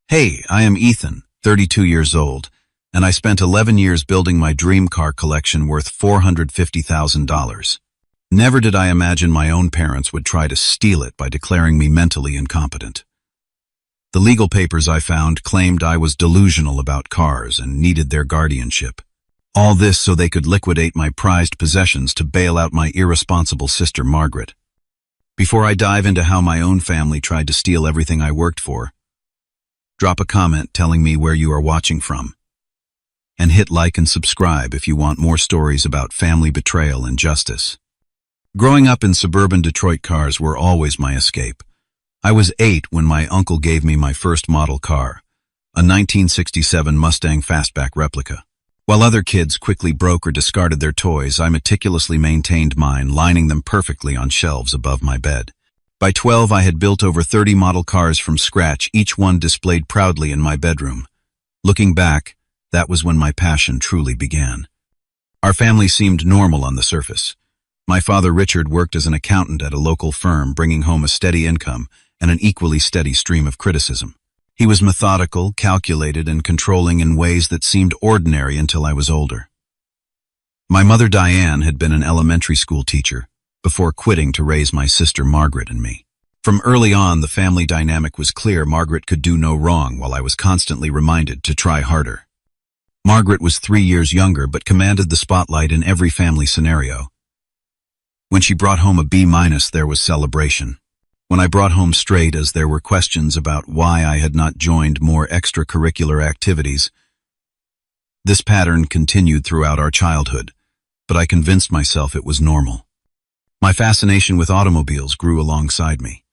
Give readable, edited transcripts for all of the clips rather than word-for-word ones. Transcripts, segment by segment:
Hey, I am Ethan, 32 years old, and I spent 11 years building my dream car collection worth $450,000. Never did I imagine my own parents would try to steal it by declaring me mentally incompetent. The legal papers I found claimed I was delusional about cars and needed their guardianship. All this so they could liquidate my prized possessions to bail out my irresponsible sister Margaret. Before I dive into how my own family tried to steal everything I worked for, drop a comment telling me where you are watching from. And hit like and subscribe if you want more stories about family betrayal and justice. Growing up in suburban Detroit, cars were always my escape. I was 8 when my uncle gave me my first model car, a 1967 Mustang Fastback replica. While other kids quickly broke or discarded their toys, I meticulously maintained mine, lining them perfectly on shelves above my bed. By 12, I had built over 30 model cars from scratch, each one displayed proudly in my bedroom. Looking back, that was when my passion truly began. Our family seemed normal on the surface. My father, Richard, worked as an accountant at a local firm, bringing home a steady income and an equally steady stream of criticism. He was methodical, calculated, and controlling in ways that seemed ordinary until I was older. My mother, Diane, had been an elementary school teacher before quitting to raise my sister Margaret and me. From early on, the family dynamic was clear. Margaret could do no wrong, while I was constantly reminded to try harder. Margaret was 3 years younger but commanded the spotlight in every family scenario. When she brought home a B-, there was celebration. When I brought home straight A's, there were questions about why I had not joined more extracurricular activities. This pattern continued throughout our childhood, but I convinced myself it was normal. My fascination with automobiles grew alongside me.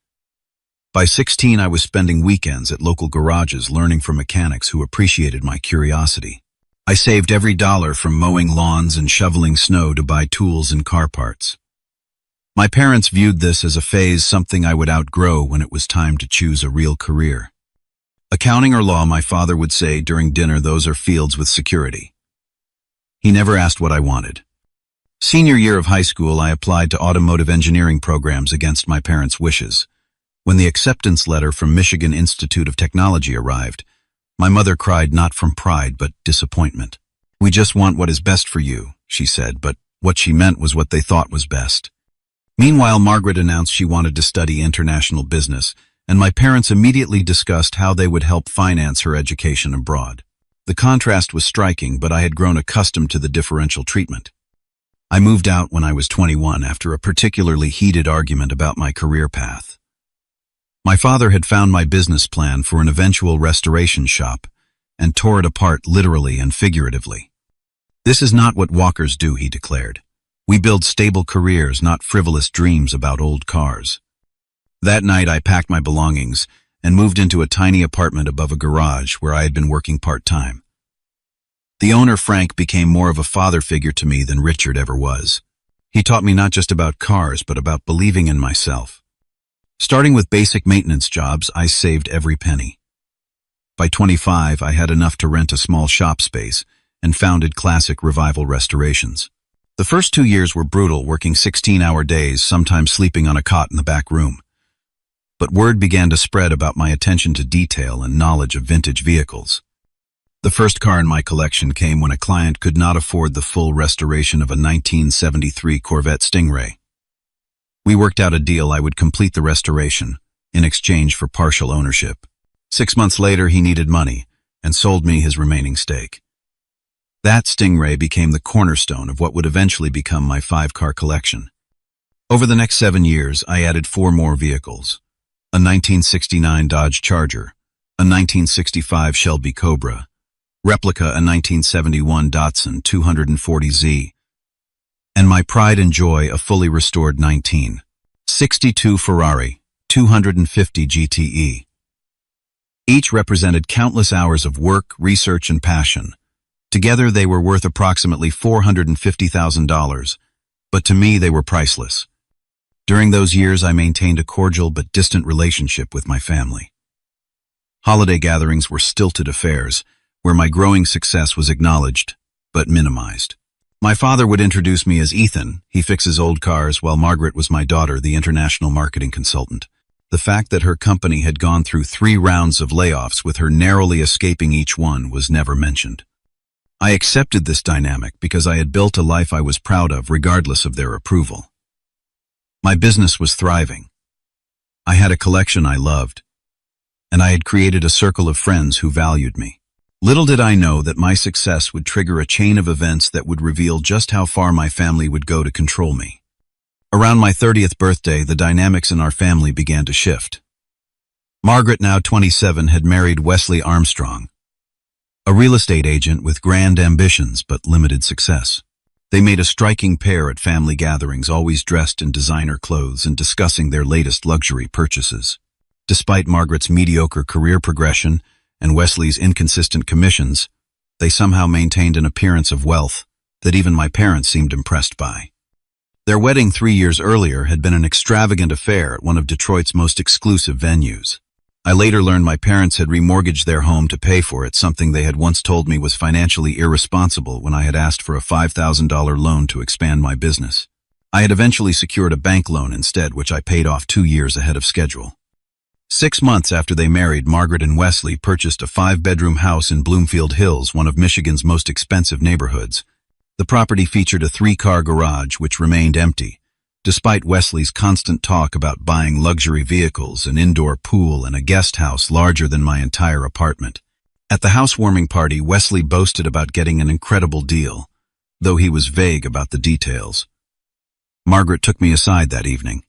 By 16, I was spending weekends at local garages learning from mechanics who appreciated my curiosity. I saved every dollar from mowing lawns and shoveling snow to buy tools and car parts. My parents viewed this as a phase, something I would outgrow when it was time to choose a real career. Accounting or law, my father would say during dinner, those are fields with security. He never asked what I wanted. Senior year of high school, I applied to automotive engineering programs against my parents' wishes. When the acceptance letter from Michigan Institute of Technology arrived, my mother cried, not from pride but disappointment. "We just want what is best for you," she said, but what she meant was what they thought was best. Meanwhile, Margaret announced she wanted to study international business, and my parents immediately discussed how they would help finance her education abroad. The contrast was striking, but I had grown accustomed to the differential treatment. I moved out when I was 21 after a particularly heated argument about my career path. My father had found my business plan for an eventual restoration shop and tore it apart literally and figuratively. "This is not what walkers do," he declared. "We build stable careers, not frivolous dreams about old cars." That night, I packed my belongings and moved into a tiny apartment above a garage where I had been working part-time. The owner, Frank, became more of a father figure to me than Richard ever was. He taught me not just about cars, but about believing in myself. Starting with basic maintenance jobs, I saved every penny. By 25, I had enough to rent a small shop space and founded Classic Revival Restorations. The first 2 years were brutal, working 16-hour days, sometimes sleeping on a cot in the back room. But word began to spread about my attention to detail and knowledge of vintage vehicles. The first car in my collection came when a client could not afford the full restoration of a 1973 Corvette Stingray. We worked out a deal. I would complete the restoration in exchange for partial ownership. 6 months later, he needed money and sold me his remaining stake. That Stingray became the cornerstone of what would eventually become my 5-car collection. Over the next 7 years, I added 4 more vehicles: a 1969 Dodge Charger, a 1965 Shelby Cobra, replica a 1971 Datsun 240Z, and my pride and joy, a fully restored 1962 Ferrari 250 GTE. Each represented countless hours of work, research, and passion. Together, they were worth approximately $450,000, but to me, they were priceless. During those years, I maintained a cordial but distant relationship with my family. Holiday gatherings were stilted affairs, where my growing success was acknowledged, but minimized. My father would introduce me as Ethan, he fixes old cars, while Margaret was my daughter, the international marketing consultant. The fact that her company had gone through 3 rounds of layoffs with her narrowly escaping each one was never mentioned. I accepted this dynamic because I had built a life I was proud of regardless of their approval. My business was thriving. I had a collection I loved, and I had created a circle of friends who valued me. Little did I know that my success would trigger a chain of events that would reveal just how far my family would go to control me. Around my 30th birthday, the dynamics in our family began to shift. Margaret, now 27, had married Wesley Armstrong, a real estate agent with grand ambitions but limited success. They made a striking pair at family gatherings, always dressed in designer clothes and discussing their latest luxury purchases. Despite Margaret's mediocre career progression and Wesley's inconsistent commissions, they somehow maintained an appearance of wealth that even my parents seemed impressed by. Their wedding 3 years earlier had been an extravagant affair at one of Detroit's most exclusive venues. I later learned my parents had remortgaged their home to pay for it, something they had once told me was financially irresponsible when I had asked for a $5,000 loan to expand my business. I had eventually secured a bank loan instead, which I paid off 2 years ahead of schedule. 6 months after they married, Margaret and Wesley purchased a 5-bedroom house in Bloomfield Hills, one of Michigan's most expensive neighborhoods. The property featured a 3-car garage, which remained empty, despite Wesley's constant talk about buying luxury vehicles, an indoor pool, and a guest house larger than my entire apartment. At the housewarming party, Wesley boasted about getting an incredible deal, though he was vague about the details. Margaret took me aside that evening.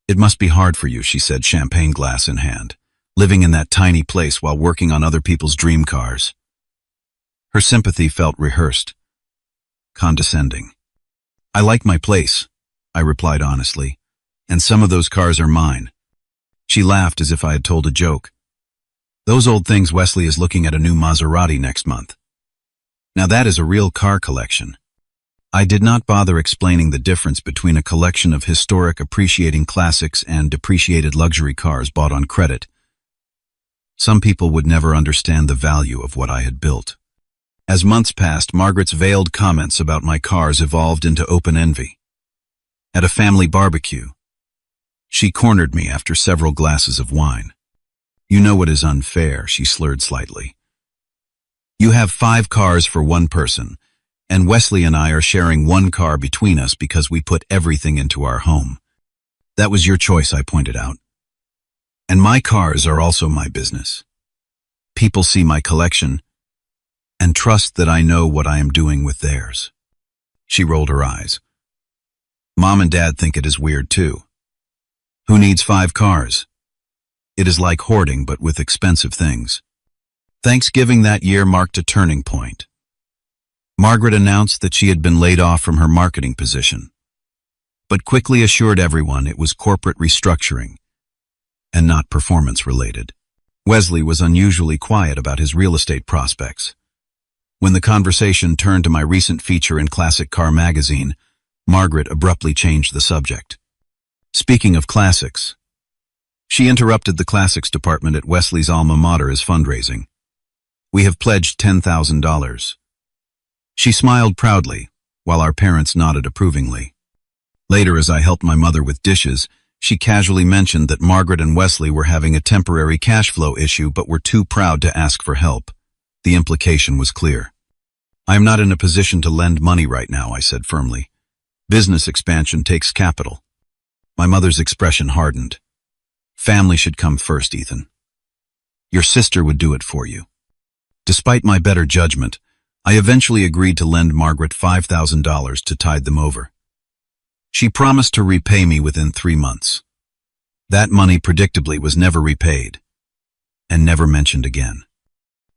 "It must be hard for you," she said, champagne glass in hand, "living in that tiny place while working on other people's dream cars." Her sympathy felt rehearsed, condescending. "I like my place," I replied honestly, "and some of those cars are mine." She laughed as if I had told a joke. "Those old things, Wesley is looking at a new Maserati next month. Now that is a real car collection." I did not bother explaining the difference between a collection of historic appreciating classics and depreciated luxury cars bought on credit. Some people would never understand the value of what I had built. As months passed, Margaret's veiled comments about my cars evolved into open envy. At a family barbecue, she cornered me after several glasses of wine. "You know what is unfair," she slurred slightly. "You have 5 cars for one person, and Wesley and I are sharing 1 car between us because we put everything into our home." "That was your choice," I pointed out. "And my cars are also my business. People see my collection and trust that I know what I am doing with theirs." She rolled her eyes. "Mom and Dad think it is weird too. Who needs 5 cars? It is like hoarding, but with expensive things." Thanksgiving that year marked a turning point. Margaret announced that she had been laid off from her marketing position, but quickly assured everyone it was corporate restructuring and not performance-related. Wesley was unusually quiet about his real estate prospects. When the conversation turned to my recent feature in Classic Car magazine, Margaret abruptly changed the subject. Speaking of classics, she interrupted the classics department at Wesley's alma mater as fundraising. "We have pledged $10,000. She smiled proudly, while our parents nodded approvingly. Later, as I helped my mother with dishes, she casually mentioned that Margaret and Wesley were having a temporary cash flow issue but were too proud to ask for help. The implication was clear. "I am not in a position to lend money right now," I said firmly. "Business expansion takes capital." My mother's expression hardened. "Family should come first, Ethan. Your sister would do it for you." Despite my better judgment, I eventually agreed to lend Margaret $5,000 to tide them over. She promised to repay me within 3 months. That money predictably was never repaid, and never mentioned again.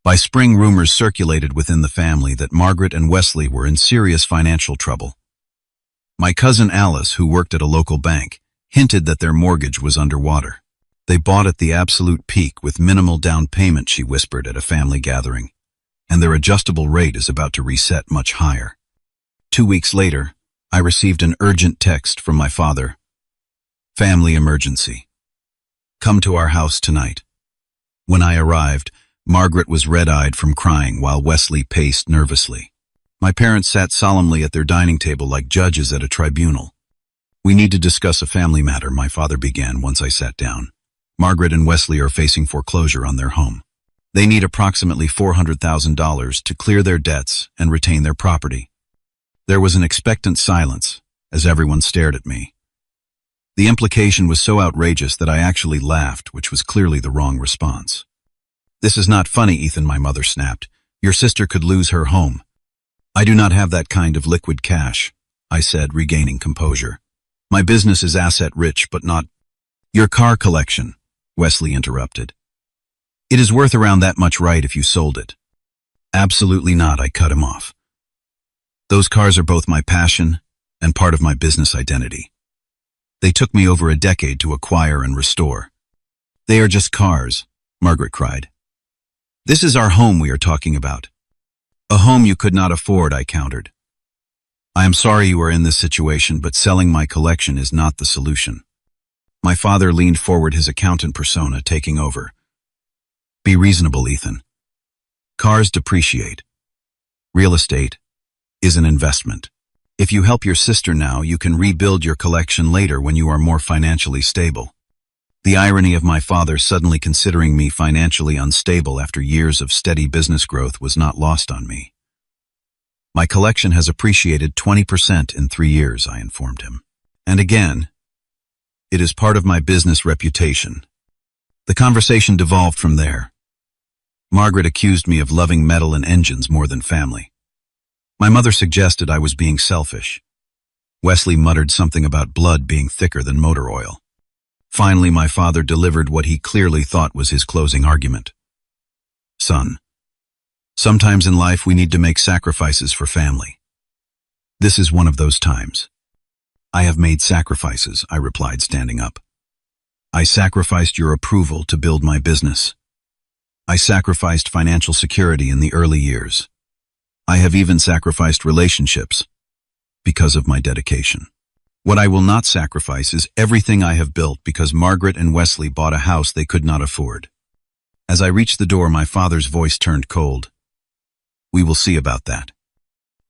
By spring, rumors circulated within the family that Margaret and Wesley were in serious financial trouble. My cousin Alice, who worked at a local bank, hinted that their mortgage was underwater. "They bought at the absolute peak with minimal down payment," she whispered at a family gathering, "and their adjustable rate is about to reset much higher." 2 weeks later, I received an urgent text from my father. "Family emergency. Come to our house tonight." When I arrived, Margaret was red-eyed from crying while Wesley paced nervously. My parents sat solemnly at their dining table like judges at a tribunal. "We need to discuss a family matter," my father began once I sat down. Margaret and Wesley are facing foreclosure on their home. They need approximately $400,000 to clear their debts and retain their property. There was an expectant silence as everyone stared at me. The implication was so outrageous that I actually laughed, which was clearly the wrong response. "This is not funny, Ethan," my mother snapped. "Your sister could lose her home." "I do not have that kind of liquid cash," I said, regaining composure. "My business is asset-rich, but not—" "Your car collection," Wesley interrupted. "It is worth around that much, right, if you sold it?" "Absolutely not," I cut him off. "Those cars are both my passion and part of my business identity. They took me over a decade to acquire and restore." "They are just cars," Margaret cried. "This is our home we are talking about." "A home you could not afford," I countered. "I am sorry you are in this situation, but selling my collection is not the solution." My father leaned forward, his accountant persona taking over. "Be reasonable, Ethan. Cars depreciate. Real estate is an investment. If you help your sister now, you can rebuild your collection later when you are more financially stable." The irony of my father suddenly considering me financially unstable after years of steady business growth was not lost on me. "My collection has appreciated 20% in 3 years," I informed him. "And again, it is part of my business reputation." The conversation devolved from there. Margaret accused me of loving metal and engines more than family. My mother suggested I was being selfish. Wesley muttered something about blood being thicker than motor oil. Finally, my father delivered what he clearly thought was his closing argument. "Son, sometimes in life we need to make sacrifices for family. This is one of those times." "I have made sacrifices," I replied, standing up. "I sacrificed your approval to build my business. I sacrificed financial security in the early years. I have even sacrificed relationships because of my dedication. What I will not sacrifice is everything I have built because Margaret and Wesley bought a house they could not afford." As I reached the door, my father's voice turned cold. "We will see about that."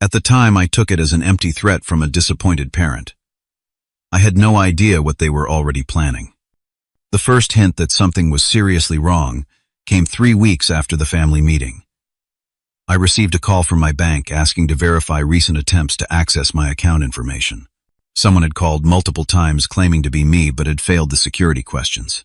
At the time, I took it as an empty threat from a disappointed parent. I had no idea what they were already planning. The first hint that something was seriously wrong came 3 weeks after the family meeting. I received a call from my bank asking to verify recent attempts to access my account information. Someone had called multiple times claiming to be me but had failed the security questions.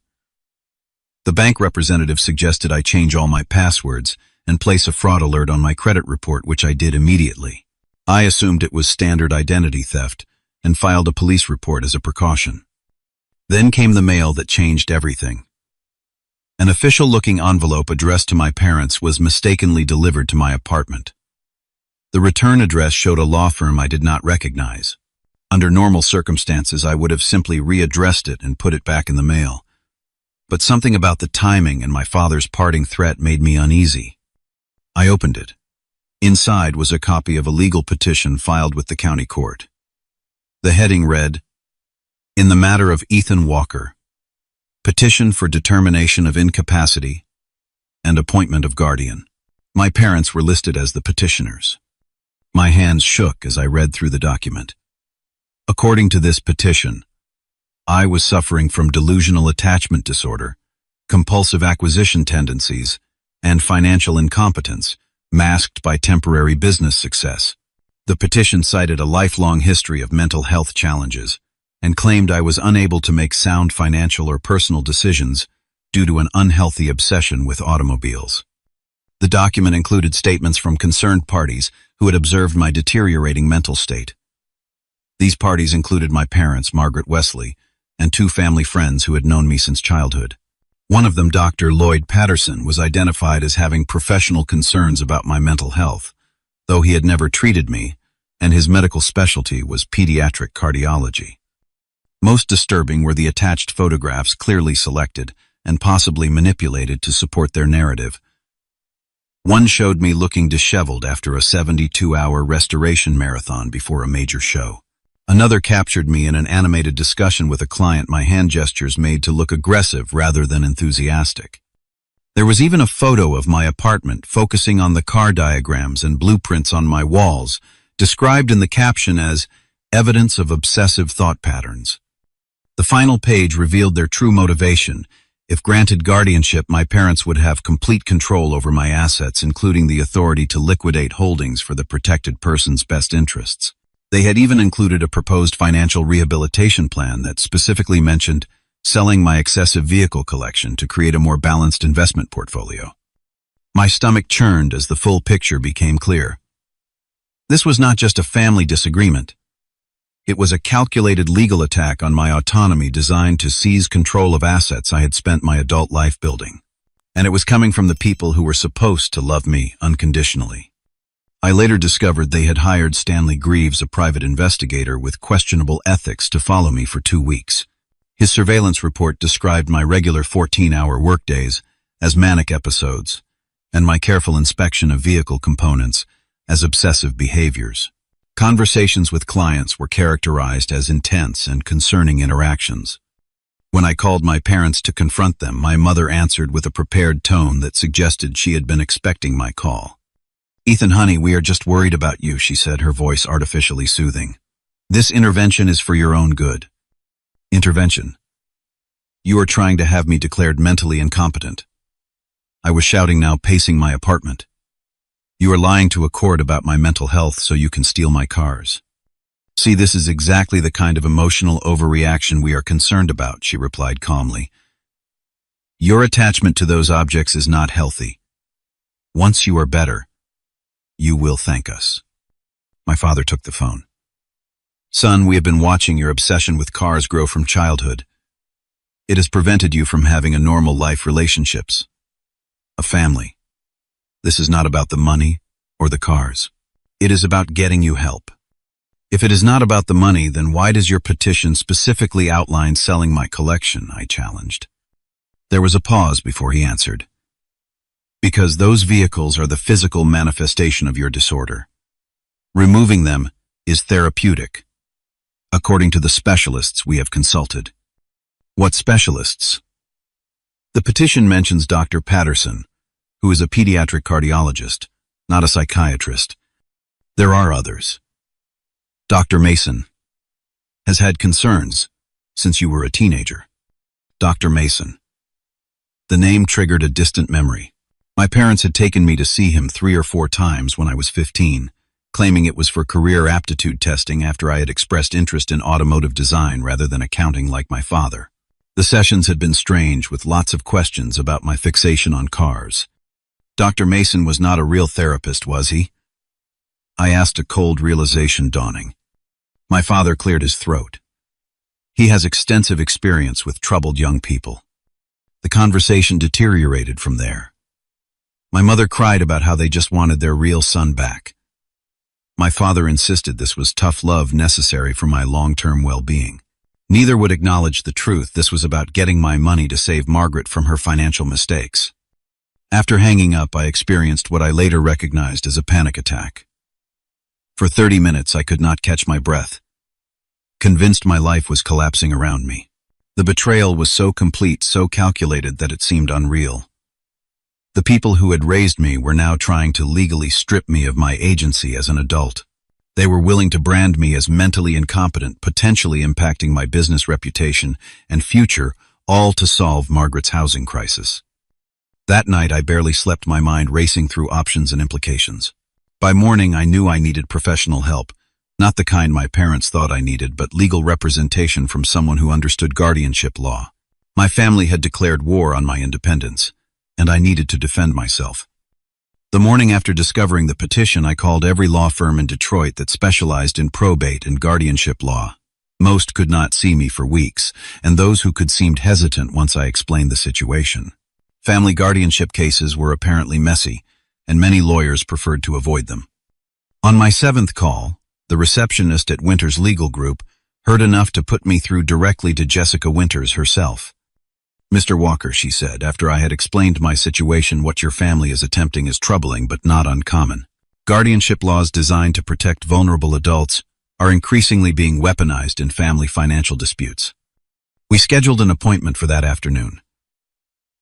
The bank representative suggested I change all my passwords and place a fraud alert on my credit report, which I did immediately. I assumed it was standard identity theft and filed a police report as a precaution. Then came the mail that changed everything. An official-looking envelope addressed to my parents was mistakenly delivered to my apartment. The return address showed a law firm I did not recognize. Under normal circumstances, I would have simply readdressed it and put it back in the mail. But something about the timing and my father's parting threat made me uneasy. I opened it. Inside was a copy of a legal petition filed with the county court. The heading read, "In the matter of Ethan Walker, petition for determination of incapacity and appointment of guardian." My parents were listed as the petitioners. My hands shook as I read through the document. According to this petition, I was suffering from delusional attachment disorder, compulsive acquisition tendencies, and financial incompetence, masked by temporary business success. The petition cited a lifelong history of mental health challenges and claimed I was unable to make sound financial or personal decisions due to an unhealthy obsession with automobiles. The document included statements from concerned parties who had observed my deteriorating mental state. These parties included my parents, Margaret Wesley, and 2 family friends who had known me since childhood. One of them, Dr. Lloyd Patterson, was identified as having professional concerns about my mental health, though he had never treated me, and his medical specialty was pediatric cardiology. Most disturbing were the attached photographs, clearly selected and possibly manipulated to support their narrative. One showed me looking disheveled after a 72-hour restoration marathon before a major show. Another captured me in an animated discussion with a client, my hand gestures made to look aggressive rather than enthusiastic. There was even a photo of my apartment focusing on the car diagrams and blueprints on my walls, described in the caption as evidence of obsessive thought patterns. The final page revealed their true motivation. If granted guardianship, my parents would have complete control over my assets, including the authority to liquidate holdings for the protected person's best interests. They had even included a proposed financial rehabilitation plan that specifically mentioned selling my excessive vehicle collection to create a more balanced investment portfolio. My stomach churned as the full picture became clear. This was not just a family disagreement. It was a calculated legal attack on my autonomy designed to seize control of assets I had spent my adult life building. And it was coming from the people who were supposed to love me unconditionally. I later discovered they had hired Stanley Greaves, a private investigator with questionable ethics, to follow me for 2 weeks. His surveillance report described my regular 14-hour workdays as manic episodes, and my careful inspection of vehicle components as obsessive behaviors. Conversations with clients were characterized as intense and concerning interactions. When I called my parents to confront them, my mother answered with a prepared tone that suggested she had been expecting my call. "Ethan, honey, we are just worried about you," she said, her voice artificially soothing. "This intervention is for your own good." Intervention? You are trying to have me declared mentally incompetent. I was shouting now, pacing my apartment. You are lying to a court about my mental health so you can steal my cars. See, this is exactly the kind of emotional overreaction we are concerned about, she replied calmly. Your attachment to those objects is not healthy. Once you are better, you will thank us. My father took the phone. Son, we have been watching your obsession with cars grow from childhood. It has prevented you from having a normal life, relationships, a family. This is not about the money or the cars. It is about getting you help. If it is not about the money, then why does your petition specifically outline selling my collection? I challenged. There was a pause before he answered. Because those vehicles are the physical manifestation of your disorder. Removing them is therapeutic, according to the specialists we have consulted. What specialists? The petition mentions Dr. Patterson, who is a pediatric cardiologist, not a psychiatrist. There are others. Dr. Mason has had concerns since you were a teenager. Dr. Mason. The name triggered a distant memory. My parents had taken me to see him 3 or 4 times when I was 15, claiming it was for career aptitude testing after I had expressed interest in automotive design rather than accounting like my father. The sessions had been strange, with lots of questions about my fixation on cars. Dr. Mason was not a real therapist, was he? I asked, a cold realization dawning. My father cleared his throat. He has extensive experience with troubled young people. The conversation deteriorated from there. My mother cried about how they just wanted their real son back. My father insisted this was tough love necessary for my long-term well-being. Neither would acknowledge the truth. This was about getting my money to save Margaret from her financial mistakes. After hanging up, I experienced what I later recognized as a panic attack. For 30 minutes, I could not catch my breath, convinced my life was collapsing around me. The betrayal was so complete, so calculated that it seemed unreal. The people who had raised me were now trying to legally strip me of my agency as an adult. They were willing to brand me as mentally incompetent, potentially impacting my business reputation and future, all to solve Margaret's housing crisis. That night, I barely slept, my mind racing through options and implications. By morning, I knew I needed professional help, not the kind my parents thought I needed, but legal representation from someone who understood guardianship law. My family had declared war on my independence, and I needed to defend myself. The morning after discovering the petition, I called every law firm in Detroit that specialized in probate and guardianship law. Most could not see me for weeks, and those who could seemed hesitant once I explained the situation. Family guardianship cases were apparently messy, and many lawyers preferred to avoid them. On my 7th call, the receptionist at Winters Legal Group heard enough to put me through directly to Jessica Winters herself. Mr. Walker, she said, after I had explained my situation, what your family is attempting is troubling but not uncommon. Guardianship laws designed to protect vulnerable adults are increasingly being weaponized in family financial disputes. We scheduled an appointment for that afternoon.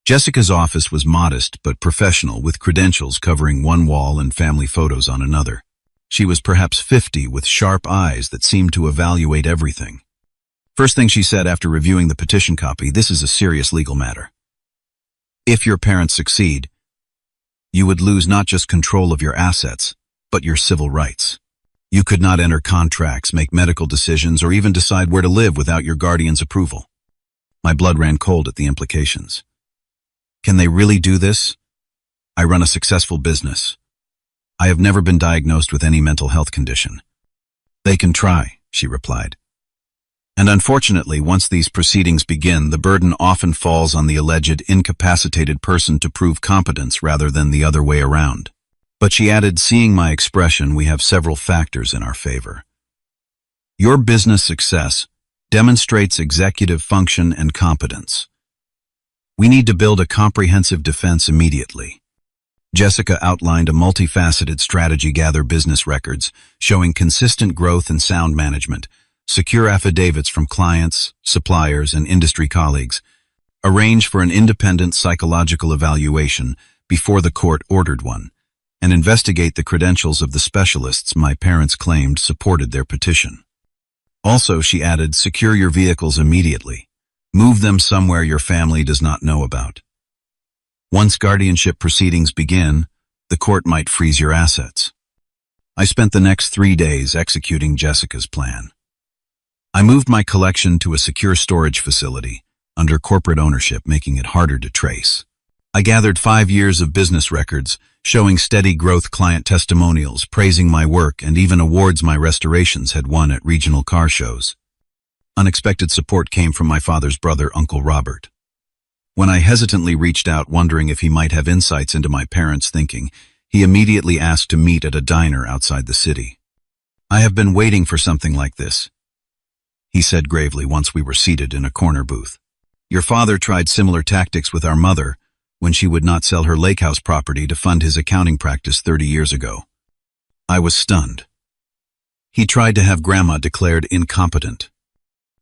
Jessica's office was modest but professional, with credentials covering one wall and family photos on another. She was perhaps 50, with sharp eyes that seemed to evaluate everything. First thing she said after reviewing the petition copy, "This is a serious legal matter. If your parents succeed, you would lose not just control of your assets, but your civil rights. You could not enter contracts, make medical decisions, or even decide where to live without your guardian's approval. My blood ran cold at the implications. Can they really do this? I run a successful business. I have never been diagnosed with any mental health condition. They can try, she replied. And unfortunately, once these proceedings begin, the burden often falls on the alleged incapacitated person to prove competence rather than the other way around. But she added, seeing my expression, we have several factors in our favor. Your business success demonstrates executive function and competence. We need to build a comprehensive defense immediately. Jessica outlined a multifaceted strategy: gather business records, showing consistent growth and sound management, secure affidavits from clients, suppliers, and industry colleagues, arrange for an independent psychological evaluation before the court ordered one, and investigate the credentials of the specialists my parents claimed supported their petition. Also, she added, secure your vehicles immediately. Move them somewhere your family does not know about. Once guardianship proceedings begin, the court might freeze your assets. I spent the next 3 days executing Jessica's plan. I moved my collection to a secure storage facility under corporate ownership, making it harder to trace. I gathered 5 years of business records, showing steady growth, client testimonials, praising my work, and even awards my restorations had won at regional car shows. Unexpected support came from my father's brother, Uncle Robert. When I hesitantly reached out, wondering if he might have insights into my parents' thinking, he immediately asked to meet at a diner outside the city. I have been waiting for something like this, he said gravely once we were seated in a corner booth. Your father tried similar tactics with our mother when she would not sell her lake house property to fund his accounting practice 30 years ago. I was stunned. He tried to have Grandma declared incompetent.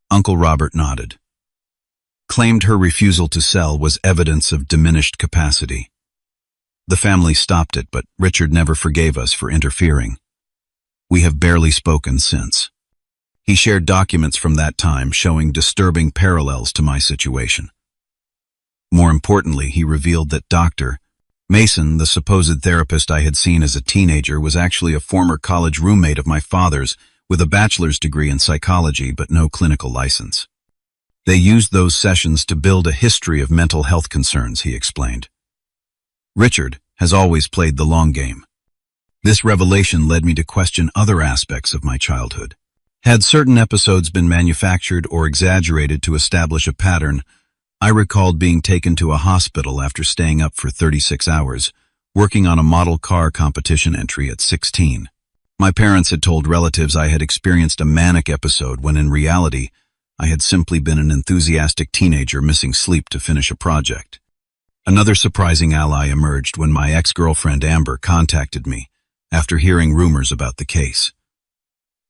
Uncle Robert nodded. Claimed her refusal to sell was evidence of diminished capacity. The family stopped it, but Richard never forgave us for interfering. We have barely spoken since. He shared documents from that time showing disturbing parallels to my situation. More importantly, he revealed that Dr. Mason, the supposed therapist I had seen as a teenager, was actually a former college roommate of my father's with a bachelor's degree in psychology but no clinical license. They used those sessions to build a history of mental health concerns, he explained. Richard has always played the long game. This revelation led me to question other aspects of my childhood. Had certain episodes been manufactured or exaggerated to establish a pattern? I recalled being taken to a hospital after staying up for 36 hours, working on a model car competition entry at 16. My parents had told relatives I had experienced a manic episode when in reality, I had simply been an enthusiastic teenager missing sleep to finish a project. Another surprising ally emerged when my ex-girlfriend Amber contacted me after hearing rumors about the case.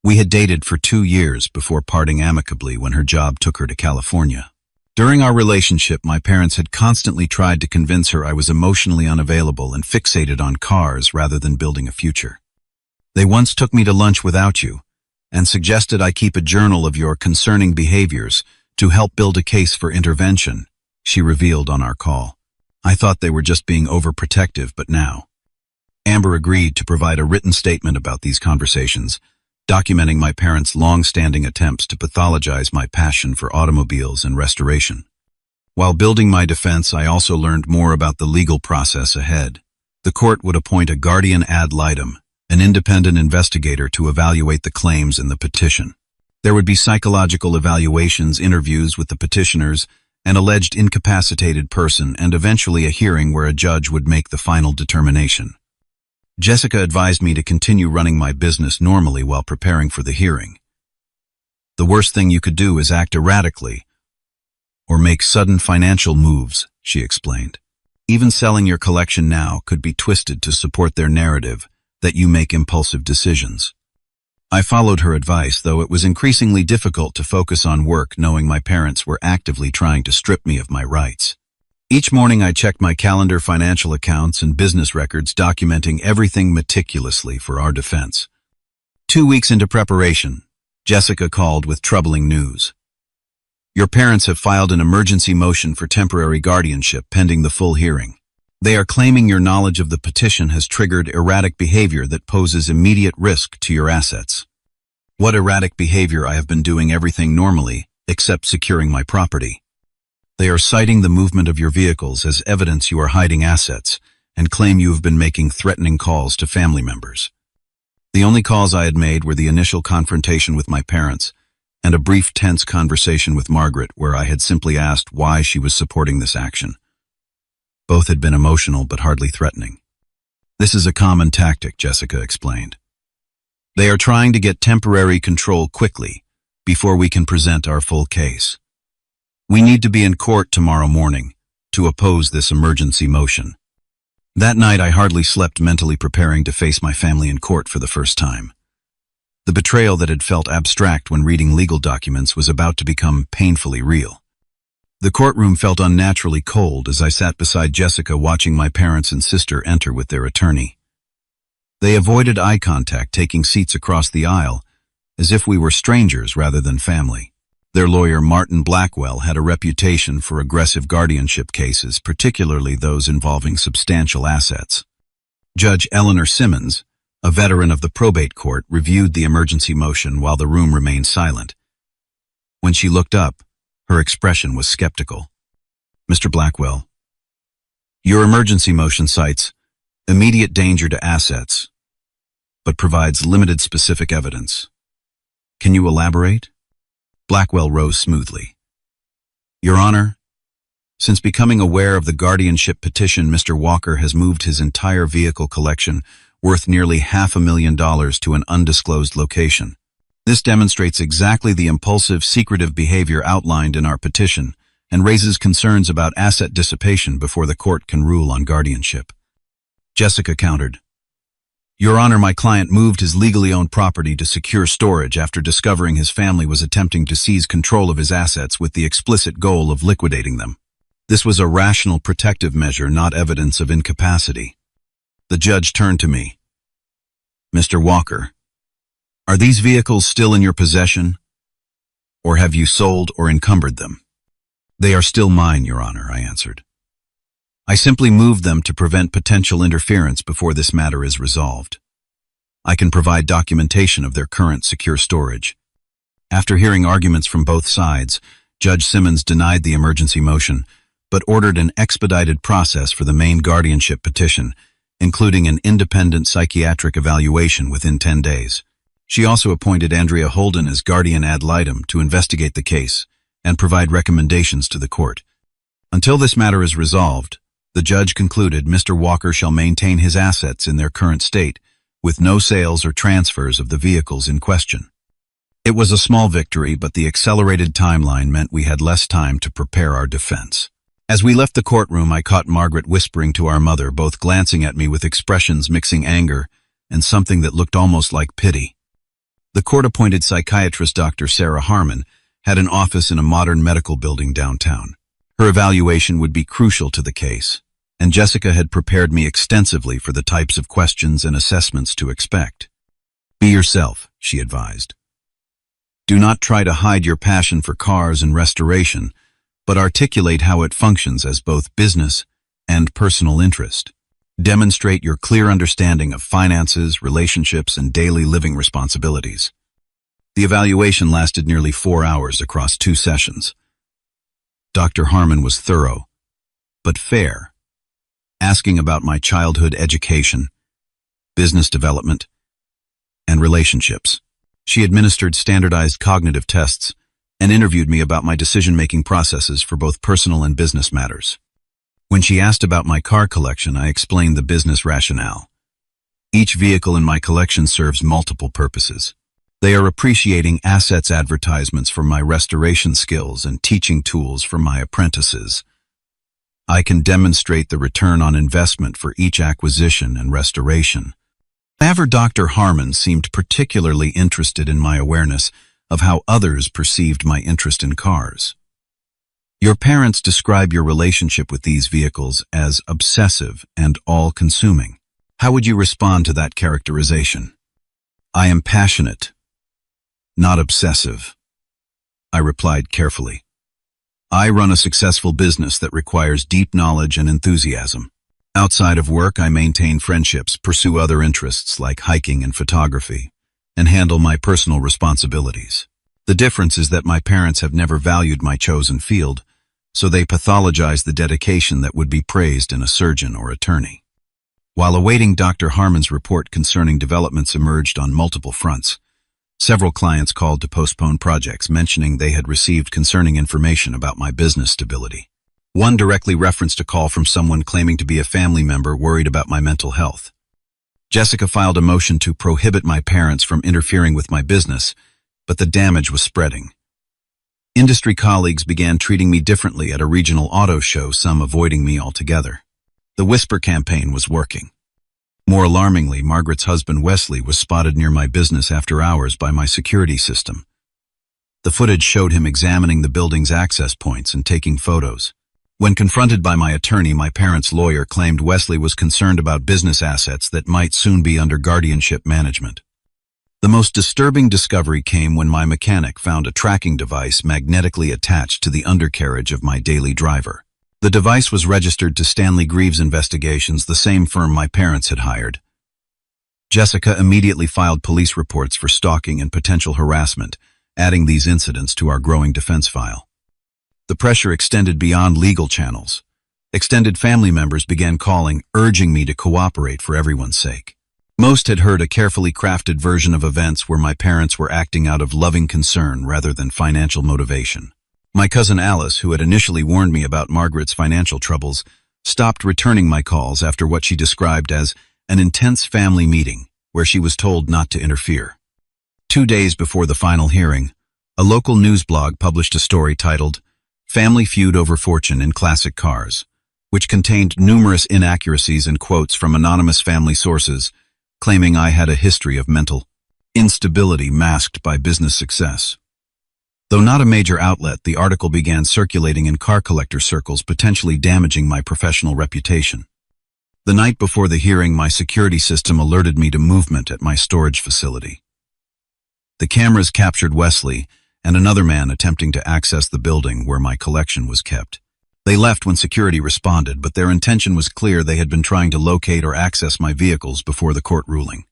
We had dated for 2 years before parting amicably when her job took her to California. During our relationship, my parents had constantly tried to convince her I was emotionally unavailable and fixated on cars rather than building a future. They once took me to lunch without you and suggested I keep a journal of your concerning behaviors to help build a case for intervention, she revealed on our call. I thought they were just being overprotective, but now. Amber agreed to provide a written statement about these conversations, documenting my parents' long-standing attempts to pathologize my passion for automobiles and restoration. While building my defense, I also learned more about the legal process ahead. The court would appoint a guardian ad litem, an independent investigator, to evaluate the claims in the petition. There would be psychological evaluations, interviews with the petitioners, an alleged incapacitated person, and eventually a hearing where a judge would make the final determination. Jessica advised me to continue running my business normally while preparing for the hearing. The worst thing you could do is act erratically or make sudden financial moves, she explained. Even selling your collection now could be twisted to support their narrative that you make impulsive decisions. I followed her advice, though it was increasingly difficult to focus on work knowing my parents were actively trying to strip me of my rights. Each morning I checked my calendar, financial accounts, and business records, documenting everything meticulously for our defense. 2 weeks into preparation, Jessica called with troubling news. Your parents have filed an emergency motion for temporary guardianship pending the full hearing. They are claiming your knowledge of the petition has triggered erratic behavior that poses immediate risk to your assets. What erratic behavior? I have been doing everything normally, except securing my property. They are citing the movement of your vehicles as evidence you are hiding assets and claim you have been making threatening calls to family members. The only calls I had made were the initial confrontation with my parents and a brief tense conversation with Margaret where I had simply asked why she was supporting this action. Both had been emotional but hardly threatening. This is a common tactic, Jessica explained. They are trying to get temporary control quickly before we can present our full case. We need to be in court tomorrow morning to oppose this emergency motion. That night I hardly slept, mentally preparing to face my family in court for the first time. The betrayal that had felt abstract when reading legal documents was about to become painfully real. The courtroom felt unnaturally cold as I sat beside Jessica watching my parents and sister enter with their attorney. They avoided eye contact, taking seats across the aisle, as if we were strangers rather than family. Their lawyer, Martin Blackwell, had a reputation for aggressive guardianship cases, particularly those involving substantial assets. Judge Eleanor Simmons, a veteran of the probate court, reviewed the emergency motion while the room remained silent. When she looked up, her expression was skeptical. Mr. Blackwell, your emergency motion cites immediate danger to assets, but provides limited specific evidence. Can you elaborate? Blackwell rose smoothly. Your Honor, since becoming aware of the guardianship petition, Mr. Walker has moved his entire vehicle collection, worth nearly $500,000, to an undisclosed location. This demonstrates exactly the impulsive, secretive behavior outlined in our petition and raises concerns about asset dissipation before the court can rule on guardianship. Jessica countered. Your Honor, my client moved his legally owned property to secure storage after discovering his family was attempting to seize control of his assets with the explicit goal of liquidating them. This was a rational protective measure, not evidence of incapacity. The judge turned to me. Mr. Walker, are these vehicles still in your possession, or have you sold or encumbered them? They are still mine, Your Honor, I answered. I simply moved them to prevent potential interference before this matter is resolved. I can provide documentation of their current secure storage. After hearing arguments from both sides, Judge Simmons denied the emergency motion, but ordered an expedited process for the main guardianship petition, including an independent psychiatric evaluation within 10 days. She also appointed Andrea Holden as guardian ad litem to investigate the case and provide recommendations to the court. Until this matter is resolved, the judge concluded Mr. Walker shall maintain his assets in their current state, with no sales or transfers of the vehicles in question. It was a small victory, but the accelerated timeline meant we had less time to prepare our defense. As we left the courtroom, I caught Margaret whispering to our mother, both glancing at me with expressions mixing anger and something that looked almost like pity. The court-appointed psychiatrist Dr. Sarah Harmon had an office in a modern medical building downtown. Her evaluation would be crucial to the case, and Jessica had prepared me extensively for the types of questions and assessments to expect. Be yourself, she advised. Do not try to hide your passion for cars and restoration, but articulate how it functions as both business and personal interest. Demonstrate your clear understanding of finances, relationships, and daily living responsibilities. The evaluation lasted nearly 4 hours across 2 sessions. Dr. Harmon was thorough, but fair, asking about my childhood education, business development, and relationships. She administered standardized cognitive tests and interviewed me about my decision-making processes for both personal and business matters. When she asked about my car collection, I explained the business rationale. Each vehicle in my collection serves multiple purposes. They are appreciating assets, advertisements for my restoration skills, and teaching tools for my apprentices. I can demonstrate the return on investment for each acquisition and restoration. However, Dr. Harmon seemed particularly interested in my awareness of how others perceived my interest in cars. Your parents describe your relationship with these vehicles as obsessive and all-consuming. How would you respond to that characterization? I am passionate, not obsessive, I replied carefully. I run a successful business that requires deep knowledge and enthusiasm. Outside of work, I maintain friendships, pursue other interests like hiking and photography, and handle my personal responsibilities. The difference is that my parents have never valued my chosen field, so they pathologize the dedication that would be praised in a surgeon or attorney. While awaiting Dr. Harmon's report concerning developments emerged on multiple fronts, several clients called to postpone projects, mentioning they had received concerning information about my business stability. One directly referenced a call from someone claiming to be a family member worried about my mental health. Jessica filed a motion to prohibit my parents from interfering with my business, but the damage was spreading. Industry colleagues began treating me differently at a regional auto show, some avoiding me altogether. The whisper campaign was working. More alarmingly, Margaret's husband Wesley was spotted near my business after hours by my security system. The footage showed him examining the building's access points and taking photos. When confronted by my attorney, my parents' lawyer claimed Wesley was concerned about business assets that might soon be under guardianship management. The most disturbing discovery came when my mechanic found a tracking device magnetically attached to the undercarriage of my daily driver. The device was registered to Stanley Greaves Investigations, the same firm my parents had hired. Jessica immediately filed police reports for stalking and potential harassment, adding these incidents to our growing defense file. The pressure extended beyond legal channels. Extended family members began calling, urging me to cooperate for everyone's sake. Most had heard a carefully crafted version of events where my parents were acting out of loving concern rather than financial motivation. My cousin Alice, who had initially warned me about Margaret's financial troubles, stopped returning my calls after what she described as an intense family meeting where she was told not to interfere. 2 days before the final hearing, a local news blog published a story titled "Family Feud Over Fortune in Classic Cars," which contained numerous inaccuracies and quotes from anonymous family sources, claiming I had a history of mental instability masked by business success. Though not a major outlet, the article began circulating in car collector circles, potentially damaging my professional reputation. The night before the hearing, my security system alerted me to movement at my storage facility. The cameras captured Wesley and another man attempting to access the building where my collection was kept. They left when security responded, but their intention was clear. They had been trying to locate or access my vehicles before the court ruling.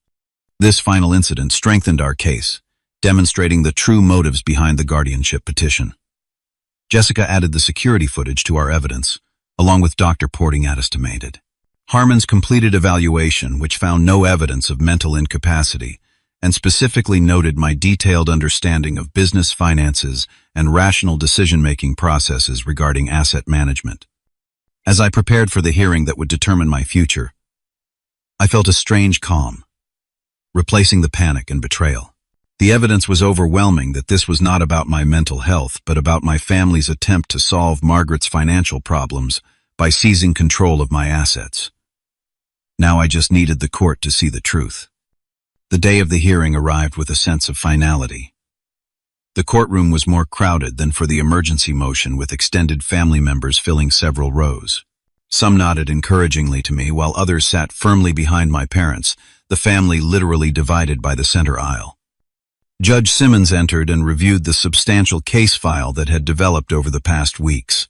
This final incident strengthened our case, demonstrating the true motives behind the guardianship petition. Jessica added the security footage to our evidence, along with Dr. Porting estimated Harmon's completed evaluation, which found no evidence of mental incapacity, and specifically noted my detailed understanding of business finances and rational decision-making processes regarding asset management. As I prepared for the hearing that would determine my future, I felt a strange calm, replacing the panic and betrayal. The evidence was overwhelming that this was not about my mental health, but about my family's attempt to solve Margaret's financial problems by seizing control of my assets. Now I just needed the court to see the truth. The day of the hearing arrived with a sense of finality. The courtroom was more crowded than for the emergency motion, with extended family members filling several rows. Some nodded encouragingly to me, while others sat firmly behind my parents, the family literally divided by the center aisle. Judge Simmons entered and reviewed the substantial case file that had developed over the past weeks.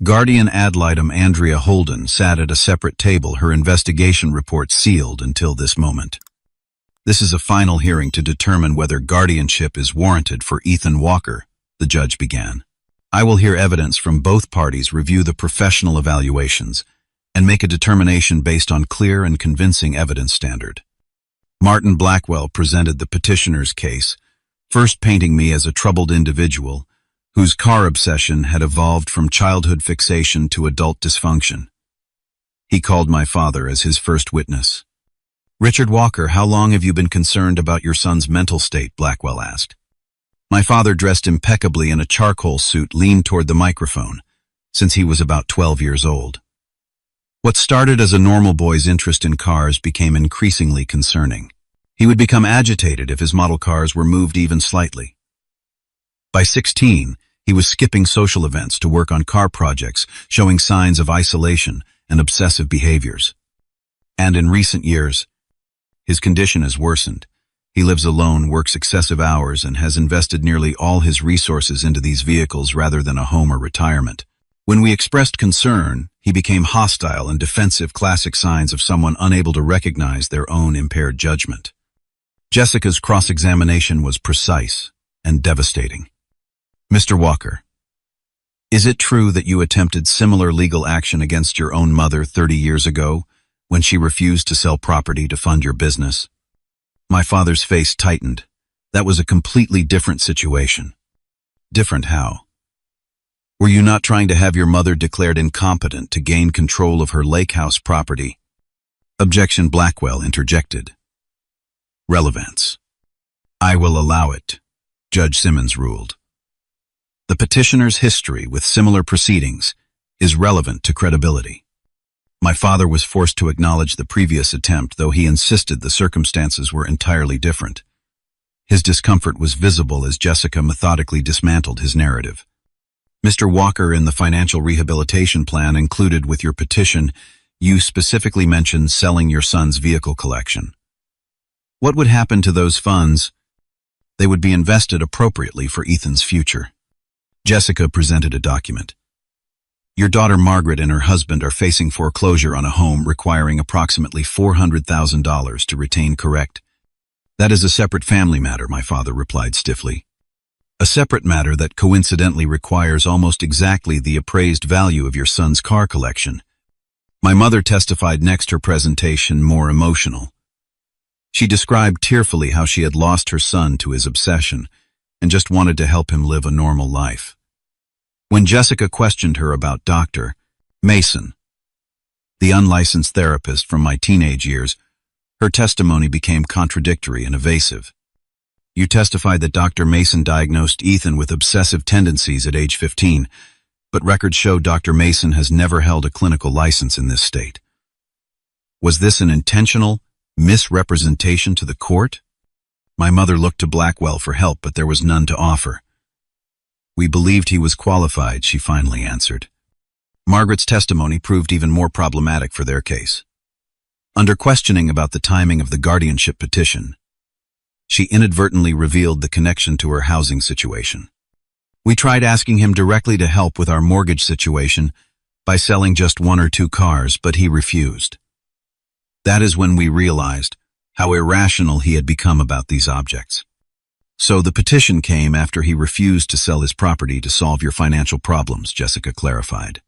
Guardian ad litem Andrea Holden sat at a separate table, her investigation report sealed until this moment. "This is a final hearing to determine whether guardianship is warranted for Ethan Walker," the judge began. "I will hear evidence from both parties, review the professional evaluations, and make a determination based on clear and convincing evidence standard." Martin Blackwell presented the petitioner's case, first painting me as a troubled individual whose car obsession had evolved from childhood fixation to adult dysfunction. He called my father as his first witness. "Richard Walker, how long have you been concerned about your son's mental state?" Blackwell asked. My father, dressed impeccably in a charcoal suit, leaned toward the microphone, since he was about 12 years old. What started as a normal boy's interest in cars became increasingly concerning. He would become agitated if his model cars were moved even slightly. By 16, he was skipping social events to work on car projects, showing signs of isolation and obsessive behaviors. And in recent years, his condition has worsened, He lives alone, works excessive hours, and has invested nearly all his resources into these vehicles rather than a home or retirement. When we expressed concern, he became hostile and defensive, classic signs of someone unable to recognize their own impaired judgment. Jessica's cross-examination was precise and devastating. Mr. Walker, is it true that you attempted similar legal action against your own mother 30 years ago when she refused to sell property to fund your business? My father's face tightened. That was a completely different situation. Different how? Were you not trying to have your mother declared incompetent to gain control of her lake house property? Objection. Blackwell interjected. Relevance. I will allow it, Judge Simmons ruled. The petitioner's history with similar proceedings is relevant to credibility. My father was forced to acknowledge the previous attempt, though he insisted the circumstances were entirely different. His discomfort was visible as Jessica methodically dismantled his narrative. Mr. Walker, in the financial rehabilitation plan included with your petition, you specifically mentioned selling your son's vehicle collection. What would happen to those funds? They would be invested appropriately for Ethan's future. Jessica presented a document. Your daughter Margaret and her husband are facing foreclosure on a home requiring approximately $400,000 to retain correct. That is a separate family matter, my father replied stiffly. A separate matter that coincidentally requires almost exactly the appraised value of your son's car collection. My mother testified next, her presentation more emotional. She described tearfully how she had lost her son to his obsession and just wanted to help him live a normal life. When Jessica questioned her about Dr. Mason, the unlicensed therapist from my teenage years, her testimony became contradictory and evasive. You testified that Dr. Mason diagnosed Ethan with obsessive tendencies at age 15, but records show Dr. Mason has never held a clinical license in this state. Was this an intentional misrepresentation to the court? My mother looked to Blackwell for help, but there was none to offer. We believed he was qualified, she finally answered. Margaret's testimony proved even more problematic for their case. Under questioning about the timing of the guardianship petition, she inadvertently revealed the connection to her housing situation. We tried asking him directly to help with our mortgage situation by selling just 1 or 2 cars, but he refused. That is when we realized how irrational he had become about these objects. So the petition came after he refused to sell his property to solve your financial problems, Jessica clarified.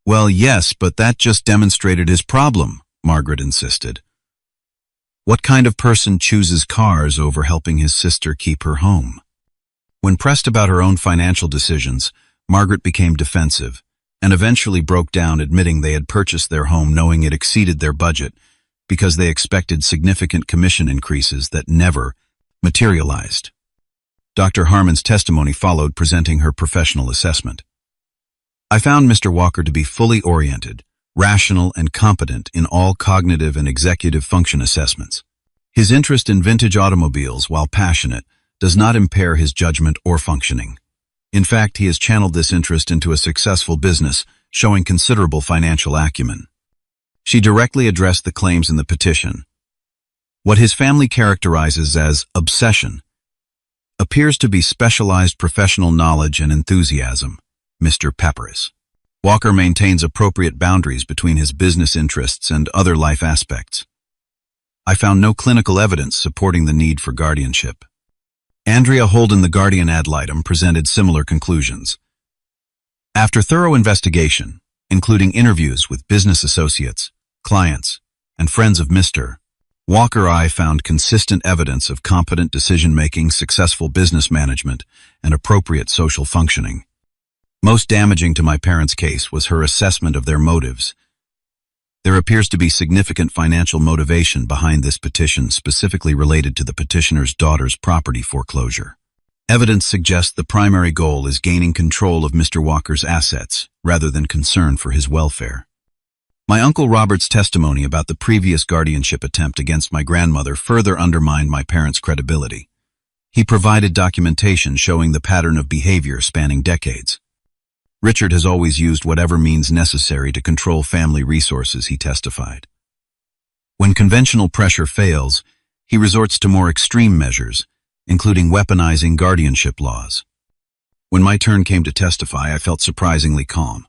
Well, yes, but that just demonstrated his problem, Margaret insisted. What kind of person chooses cars over helping his sister keep her home? When pressed about her own financial decisions, Margaret became defensive and eventually broke down, admitting they had purchased their home knowing it exceeded their budget because they expected significant commission increases that never materialized. Dr. Harmon's testimony followed, presenting her professional assessment. I found Mr. Walker to be fully oriented, rational, and competent in all cognitive and executive function assessments. His interest in vintage automobiles, while passionate, does not impair his judgment or functioning. In fact, he has channeled this interest into a successful business, showing considerable financial acumen. She directly addressed the claims in the petition. What his family characterizes as obsession appears to be specialized professional knowledge and enthusiasm, Mr. Papyrus. Walker maintains appropriate boundaries between his business interests and other life aspects. I found no clinical evidence supporting the need for guardianship. Andrea Holden, the guardian ad litem, presented similar conclusions. After thorough investigation, including interviews with business associates, clients, and friends of Mr. Walker, I found consistent evidence of competent decision-making, successful business management, and appropriate social functioning. Most damaging to my parents' case was her assessment of their motives. There appears to be significant financial motivation behind this petition, specifically related to the petitioner's daughter's property foreclosure. Evidence suggests the primary goal is gaining control of Mr. Walker's assets, rather than concern for his welfare. My Uncle Robert's testimony about the previous guardianship attempt against my grandmother further undermined my parents' credibility. He provided documentation showing the pattern of behavior spanning decades. Richard has always used whatever means necessary to control family resources, he testified. When conventional pressure fails, he resorts to more extreme measures, including weaponizing guardianship laws. When my turn came to testify, I felt surprisingly calm.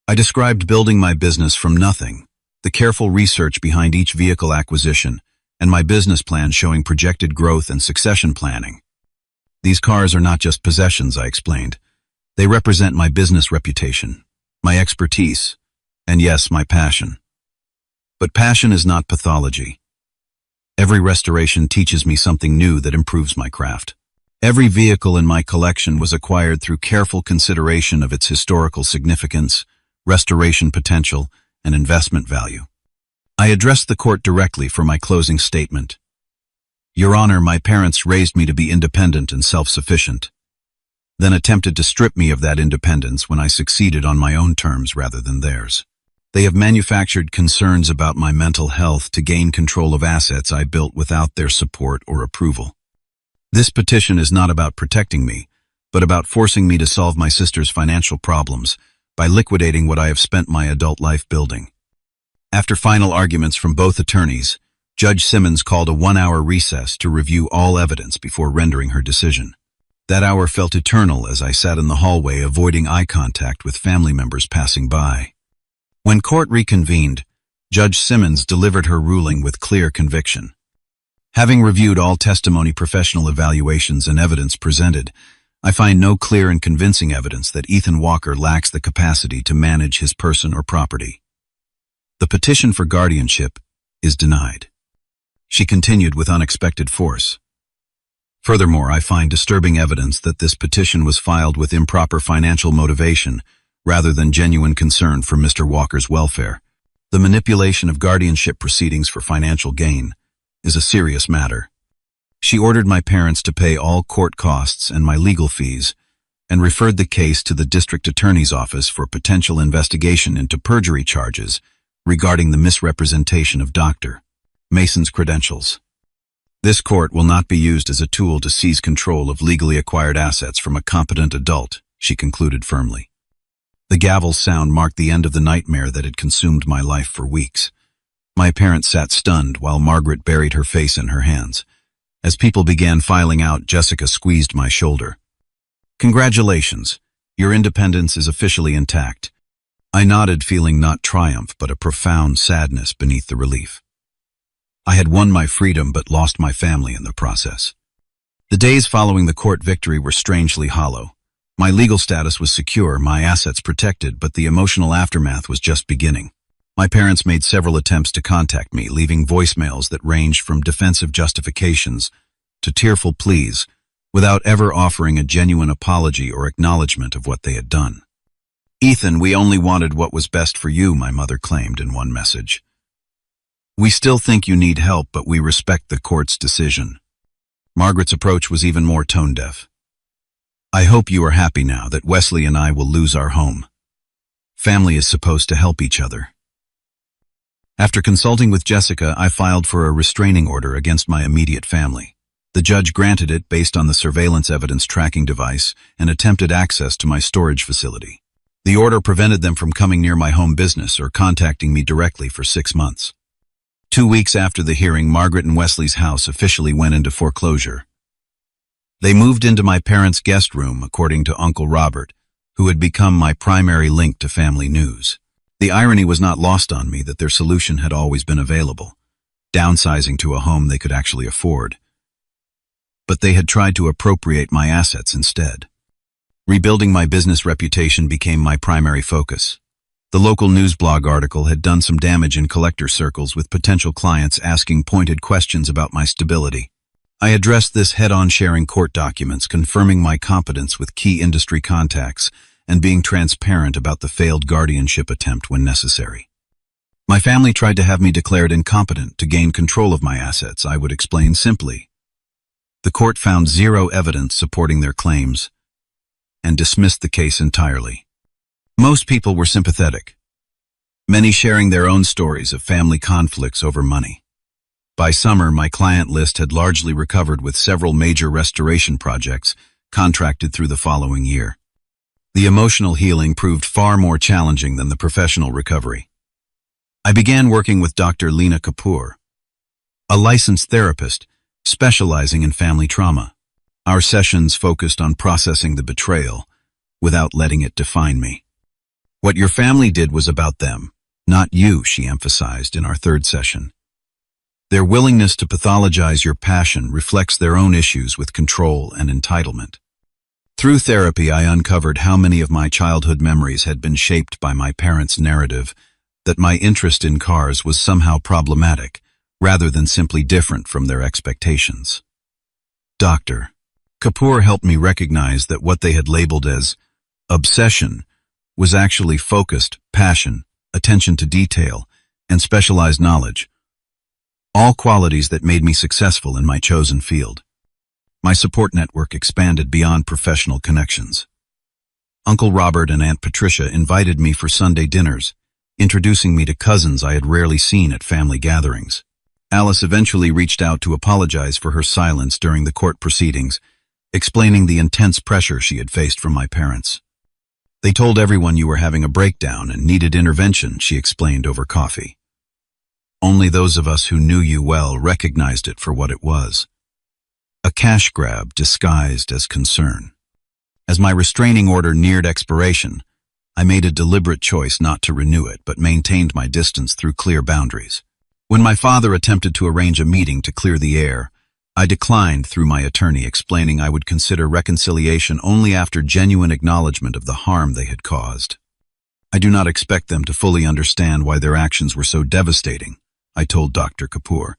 I described building my business from nothing, the careful research behind each vehicle acquisition, and my business plan showing projected growth and succession planning. These cars are not just possessions, I explained. They represent my business reputation, my expertise, and yes, my passion. But passion is not pathology. Every restoration teaches me something new that improves my craft. Every vehicle in my collection was acquired through careful consideration of its historical significance, restoration potential, and investment value. I addressed the court directly for my closing statement. Your Honor, my parents raised me to be independent and self-sufficient, then attempted to strip me of that independence when I succeeded on my own terms rather than theirs. They have manufactured concerns about my mental health to gain control of assets I built without their support or approval. This petition is not about protecting me, but about forcing me to solve my sister's financial problems by liquidating what I have spent my adult life building. After final arguments from both attorneys, Judge Simmons called a 1-hour recess to review all evidence before rendering her decision. That hour felt eternal as I sat in the hallway avoiding eye contact with family members passing by. When court reconvened, Judge Simmons delivered her ruling with clear conviction. Having reviewed all testimony, professional evaluations, and evidence presented, I find no clear and convincing evidence that Ethan Walker lacks the capacity to manage his person or property. The petition for guardianship is denied. She continued with unexpected force. Furthermore, I find disturbing evidence that this petition was filed with improper financial motivation rather than genuine concern for Mr. Walker's welfare. The manipulation of guardianship proceedings for financial gain is a serious matter. She ordered my parents to pay all court costs and my legal fees, and referred the case to the district attorney's office for potential investigation into perjury charges regarding the misrepresentation of Dr. Mason's credentials. This court will not be used as a tool to seize control of legally acquired assets from a competent adult, she concluded firmly. The gavel's sound marked the end of the nightmare that had consumed my life for weeks. My parents sat stunned while Margaret buried her face in her hands. As people began filing out, Jessica squeezed my shoulder. Congratulations, your independence is officially intact. I nodded, feeling not triumph but a profound sadness beneath the relief. I had won my freedom but lost my family in the process. The days following the court victory were strangely hollow. My legal status was secure, my assets protected, but the emotional aftermath was just beginning. My parents made several attempts to contact me, leaving voicemails that ranged from defensive justifications to tearful pleas, without ever offering a genuine apology or acknowledgement of what they had done. Ethan, we only wanted what was best for you, my mother claimed in one message. We still think you need help, but we respect the court's decision. Margaret's approach was even more tone-deaf. I hope you are happy now that Wesley and I will lose our home. Family is supposed to help each other. After consulting with Jessica, I filed for a restraining order against my immediate family. The judge granted it based on the surveillance evidence tracking device and attempted access to my storage facility. The order prevented them from coming near my home business or contacting me directly for 6 months. 2 weeks after the hearing, Margaret and Wesley's house officially went into foreclosure. They moved into my parents' guest room, according to Uncle Robert, who had become my primary link to family news. The irony was not lost on me that their solution had always been available, downsizing to a home they could actually afford. But they had tried to appropriate my assets instead. Rebuilding my business reputation became my primary focus. The local news blog article had done some damage in collector circles, with potential clients asking pointed questions about my stability. I addressed this head-on, sharing court documents, confirming my competence with key industry contacts, and being transparent about the failed guardianship attempt when necessary. My family tried to have me declared incompetent to gain control of my assets. I would explain simply. The court found zero evidence supporting their claims and dismissed the case entirely. Most people were sympathetic, many sharing their own stories of family conflicts over money. By summer, my client list had largely recovered, with several major restoration projects contracted through the following year. The emotional healing proved far more challenging than the professional recovery. I began working with Dr. Lena Kapoor, a licensed therapist specializing in family trauma. Our sessions focused on processing the betrayal without letting it define me. What your family did was about them, not you, she emphasized in our third session. Their willingness to pathologize your passion reflects their own issues with control and entitlement. Through therapy, I uncovered how many of my childhood memories had been shaped by my parents' narrative that my interest in cars was somehow problematic, rather than simply different from their expectations. Dr. Kapoor helped me recognize that what they had labeled as obsession was actually focused passion, attention to detail, and specialized knowledge, all qualities that made me successful in my chosen field. My support network expanded beyond professional connections. Uncle Robert and Aunt Patricia invited me for Sunday dinners, introducing me to cousins I had rarely seen at family gatherings. Alice eventually reached out to apologize for her silence during the court proceedings, explaining the intense pressure she had faced from my parents. They told everyone you were having a breakdown and needed intervention, she explained over coffee. Only those of us who knew you well recognized it for what it was. A cash grab disguised as concern. As my restraining order neared expiration, I made a deliberate choice not to renew it, but maintained my distance through clear boundaries. When my father attempted to arrange a meeting to clear the air, I declined through my attorney, explaining I would consider reconciliation only after genuine acknowledgement of the harm they had caused. I do not expect them to fully understand why their actions were so devastating, I told Dr. Kapoor.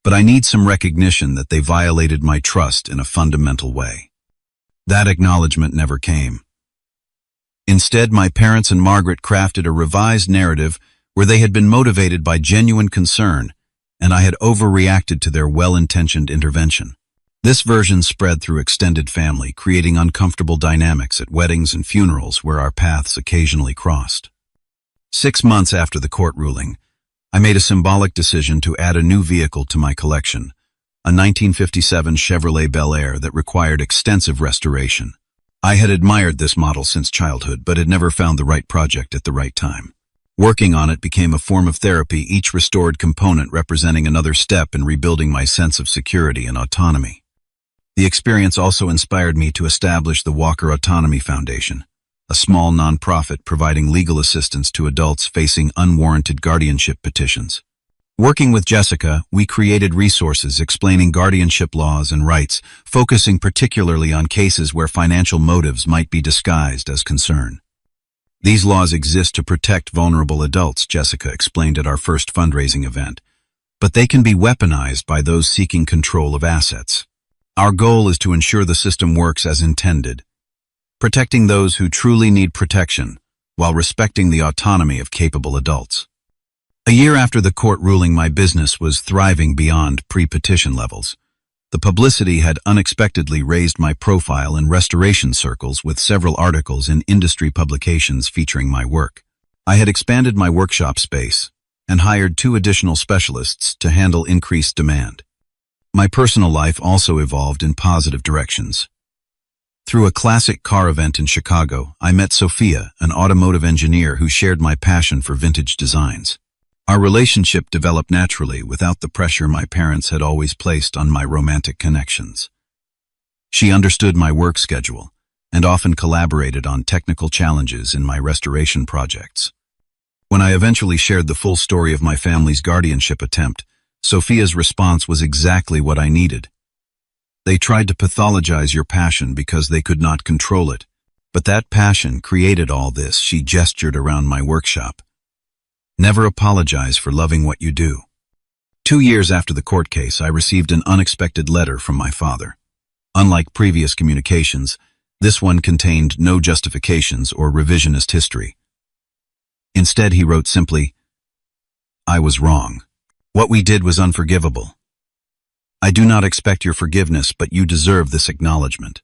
But I need some recognition that they violated my trust in a fundamental way. That acknowledgement never came. Instead, my parents and Margaret crafted a revised narrative where they had been motivated by genuine concern, and I had overreacted to their well-intentioned intervention. This version spread through extended family, creating uncomfortable dynamics at weddings and funerals where our paths occasionally crossed. 6 months after the court ruling, I made a symbolic decision to add a new vehicle to my collection, a 1957 Chevrolet Bel Air that required extensive restoration. I had admired this model since childhood, but had never found the right project at the right time. Working on it became a form of therapy, each restored component representing another step in rebuilding my sense of security and autonomy. The experience also inspired me to establish the Walker Autonomy Foundation, a small nonprofit providing legal assistance to adults facing unwarranted guardianship petitions. Working with Jessica, we created resources explaining guardianship laws and rights, focusing particularly on cases where financial motives might be disguised as concern. These laws exist to protect vulnerable adults, Jessica explained at our first fundraising event, but they can be weaponized by those seeking control of assets. Our goal is to ensure the system works as intended, protecting those who truly need protection while respecting the autonomy of capable adults. A year after the court ruling, my business was thriving beyond pre-petition levels. The publicity had unexpectedly raised my profile in restoration circles, with several articles in industry publications featuring my work. I had expanded my workshop space and hired 2 additional specialists to handle increased demand. My personal life also evolved in positive directions. Through a classic car event in Chicago, I met Sophia, an automotive engineer who shared my passion for vintage designs. Our relationship developed naturally without the pressure my parents had always placed on my romantic connections. She understood my work schedule and often collaborated on technical challenges in my restoration projects. When I eventually shared the full story of my family's guardianship attempt, Sophia's response was exactly what I needed. They tried to pathologize your passion because they could not control it, but that passion created all this, she gestured around my workshop. Never apologize for loving what you do. 2 years after the court case, I received an unexpected letter from my father. Unlike previous communications, this one contained no justifications or revisionist history. Instead, he wrote simply, "I was wrong. What we did was unforgivable. I do not expect your forgiveness, but you deserve this acknowledgement."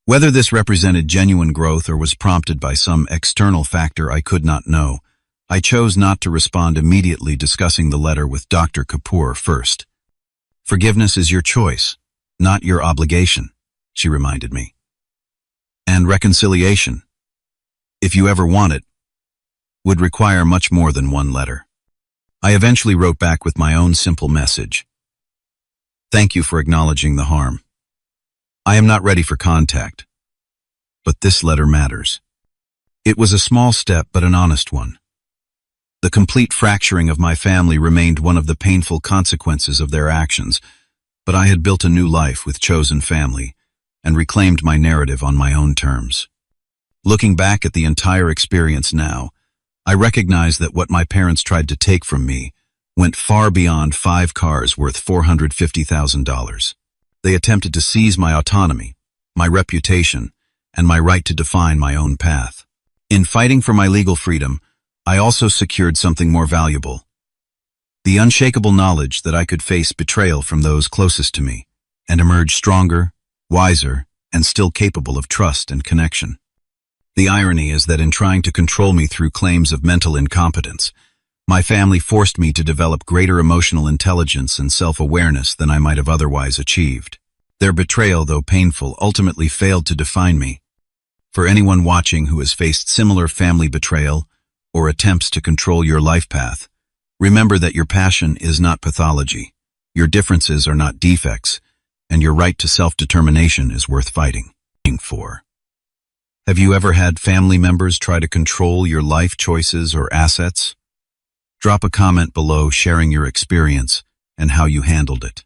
Whether this represented genuine growth or was prompted by some external factor I could not know, I chose not to respond immediately, discussing the letter with Dr. Kapoor first. "Forgiveness is your choice, not your obligation," she reminded me. "And reconciliation, if you ever want it, would require much more than one letter." I eventually wrote back with my own simple message. Thank you for acknowledging the harm. I am not ready for contact, but this letter matters. It was a small step, but an honest one. The complete fracturing of my family remained one of the painful consequences of their actions, but I had built a new life with chosen family and reclaimed my narrative on my own terms. Looking back at the entire experience now, I recognize that what my parents tried to take from me went far beyond 5 cars worth $450,000. They attempted to seize my autonomy, my reputation, and my right to define my own path. In fighting for my legal freedom, I also secured something more valuable: the unshakable knowledge that I could face betrayal from those closest to me and emerge stronger, wiser, and still capable of trust and connection. The irony is that in trying to control me through claims of mental incompetence, my family forced me to develop greater emotional intelligence and self-awareness than I might have otherwise achieved. Their betrayal, though painful, ultimately failed to define me. For anyone watching who has faced similar family betrayal or attempts to control your life path, remember that your passion is not pathology, your differences are not defects, and your right to self-determination is worth fighting for. Have you ever had family members try to control your life choices or assets? Drop a comment below sharing your experience and how you handled it.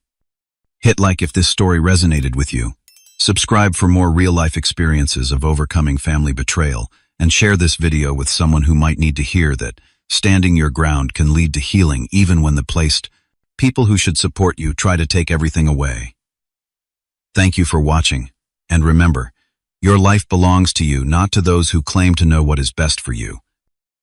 Hit like if this story resonated with you. Subscribe for more real-life experiences of overcoming family betrayal, and share this video with someone who might need to hear that standing your ground can lead to healing even when the people who should support you try to take everything away. Thank you for watching, and remember, your life belongs to you, not to those who claim to know what is best for you.